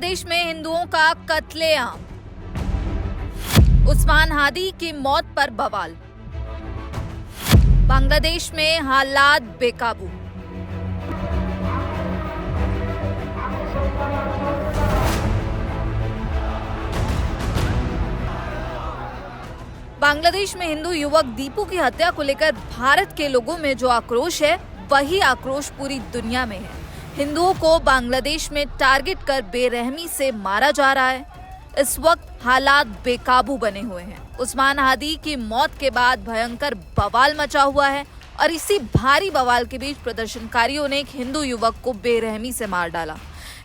बांग्लादेश में हिंदुओं का कत्लेआम, उस्मान हादी की मौत पर बवाल। बांग्लादेश में हालात बेकाबू। बांग्लादेश में हिंदू युवक दीपू की हत्या को लेकर भारत के लोगों में जो आक्रोश है, वही आक्रोश पूरी दुनिया में है। हिंदुओं को बांग्लादेश में टारगेट कर बेरहमी से मारा जा रहा है। इस वक्त हालात बेकाबू बने हुए हैं। उस्मान हादी की मौत के बाद भयंकर बवाल मचा हुआ है और इसी भारी बवाल के बीच प्रदर्शनकारियों ने एक हिंदू युवक को बेरहमी से मार डाला।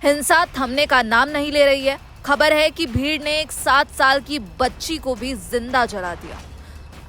हिंसा थमने का नाम नहीं ले रही है। खबर है कि भीड़ ने एक 7 साल की बच्ची को भी जिंदा जला दिया।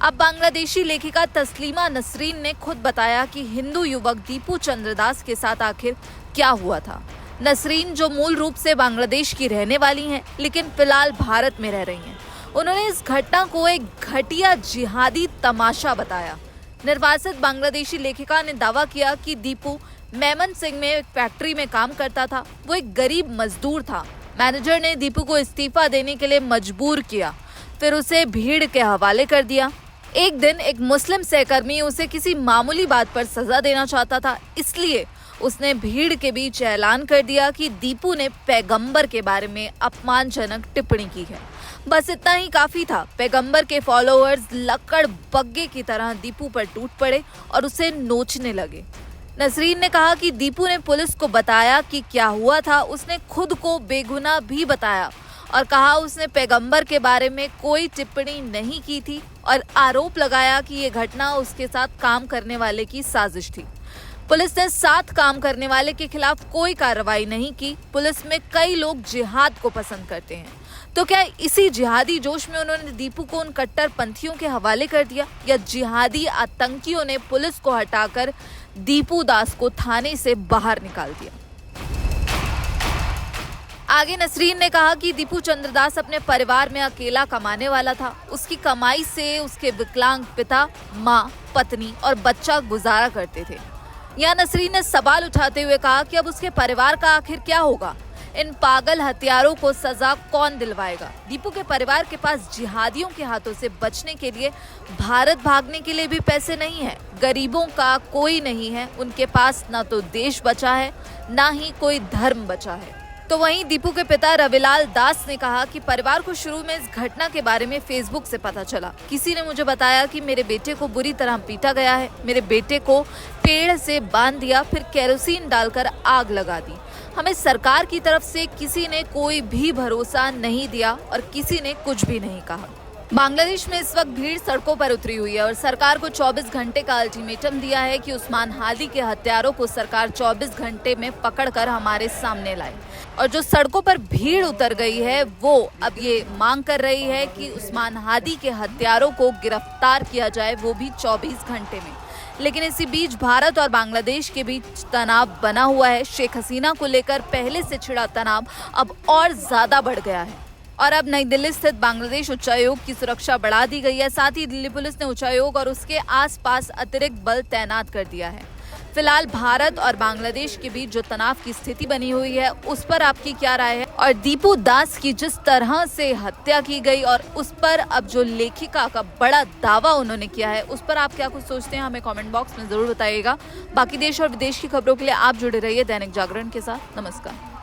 अब बांग्लादेशी लेखिका तस्लीमा नसरीन ने खुद बताया कि हिंदू युवक दीपू चंद्रदास के साथ आखिर क्या हुआ था। नसरीन, जो मूल रूप से बांग्लादेश की रहने वाली हैं, लेकिन फिलहाल भारत में रह रही हैं, उन्होंने इस घटना को एक घटिया जिहादी तमाशा बताया। निर्वासित बांग्लादेशी लेखिका ने दावा किया कि दीपू मेमन सिंह में एक फैक्ट्री में काम करता था। वो एक गरीब मजदूर था। मैनेजर ने दीपू को इस्तीफा देने के लिए मजबूर किया, फिर उसे भीड़ के हवाले कर दिया। एक दिन एक मुस्लिम सहकर्मी उसे किसी मामूली बात पर सजा देना चाहता था, इसलिए उसने भीड़ के बीच ऐलान कर दिया कि दीपू ने पैगंबर के बारे में अपमानजनक टिप्पणी की है। बस इतना ही काफी था। पैगंबर के फॉलोअर्स लक्कड़ बग्गे की तरह दीपू पर टूट पड़े और उसे नोचने लगे। नसरीन ने कहा कि दीपू ने पुलिस को बताया कि क्या हुआ था। उसने खुद को बेगुनाह भी बताया और कहा उसने पैगंबर के बारे में कोई टिप्पणी नहीं की थी और आरोप लगाया कि ये घटना उसके साथ काम करने वाले की साजिश थी। पुलिस ने साथ काम करने वाले के खिलाफ कोई कार्रवाई नहीं की। पुलिस में कई लोग जिहाद को पसंद करते हैं, तो क्या इसी जिहादी जोश में उन्होंने दीपू को उन कट्टरपंथियों के हवाले कर दिया, या जिहादी आतंकियों ने पुलिस को हटाकर दीपू दास को थाने से बाहर निकाल दिया? आगे नसरीन ने कहा कि दीपू चंद्रदास अपने परिवार में अकेला कमाने वाला था। उसकी कमाई से उसके विकलांग पिता, माँ, पत्नी और बच्चा गुजारा करते थे। यहाँ नसरीन ने सवाल उठाते हुए कहा कि अब उसके परिवार का आखिर क्या होगा? इन पागल हत्यारों को सजा कौन दिलवाएगा? दीपू के परिवार के पास जिहादियों के हाथों से बचने के लिए भारत भागने के लिए भी पैसे नहीं है। गरीबों का कोई नहीं है। उनके पास ना तो देश बचा है, ना ही कोई धर्म बचा है। तो वहीं दीपू के पिता रविलाल दास ने कहा कि परिवार को शुरू में इस घटना के बारे में फेसबुक से पता चला। किसी ने मुझे बताया कि मेरे बेटे को बुरी तरह पीटा गया है। मेरे बेटे को पेड़ से बांध दिया, फिर केरोसिन डालकर आग लगा दी। हमें सरकार की तरफ से किसी ने कोई भी भरोसा नहीं दिया और किसी ने कुछ भी नहीं कहा। बांग्लादेश में इस वक्त भीड़ सड़कों पर उतरी हुई है और सरकार को 24 घंटे का अल्टीमेटम दिया है कि उस्मान हादी के हत्यारों को सरकार 24 घंटे में पकड़कर हमारे सामने लाए। और जो सड़कों पर भीड़ उतर गई है, वो अब ये मांग कर रही है कि उस्मान हादी के हत्यारों को गिरफ्तार किया जाए, वो भी 24 घंटे में। लेकिन इसी बीच भारत और बांग्लादेश के बीच तनाव बना हुआ है। शेख हसीना को लेकर पहले से छिड़ा तनाव अब और ज्यादा बढ़ गया है और अब नई दिल्ली स्थित बांग्लादेश उच्चायोग की सुरक्षा बढ़ा दी गई है। साथ ही दिल्ली पुलिस ने उच्चायोग और उसके आसपास अतिरिक्त बल तैनात कर दिया है। फिलहाल भारत और बांग्लादेश के बीच जो तनाव की स्थिति बनी हुई है, उस पर आपकी क्या राय है? और दीपू दास की जिस तरह से हत्या की गई और उस पर अब जो लेखिका का बड़ा दावा उन्होंने किया है, उस पर आप क्या कुछ सोचते हैं? हमें कमेंट बॉक्स में जरूर बताइएगा। बाकी देश और विदेश की खबरों के लिए आप जुड़े रहिए दैनिक जागरण के साथ। नमस्कार।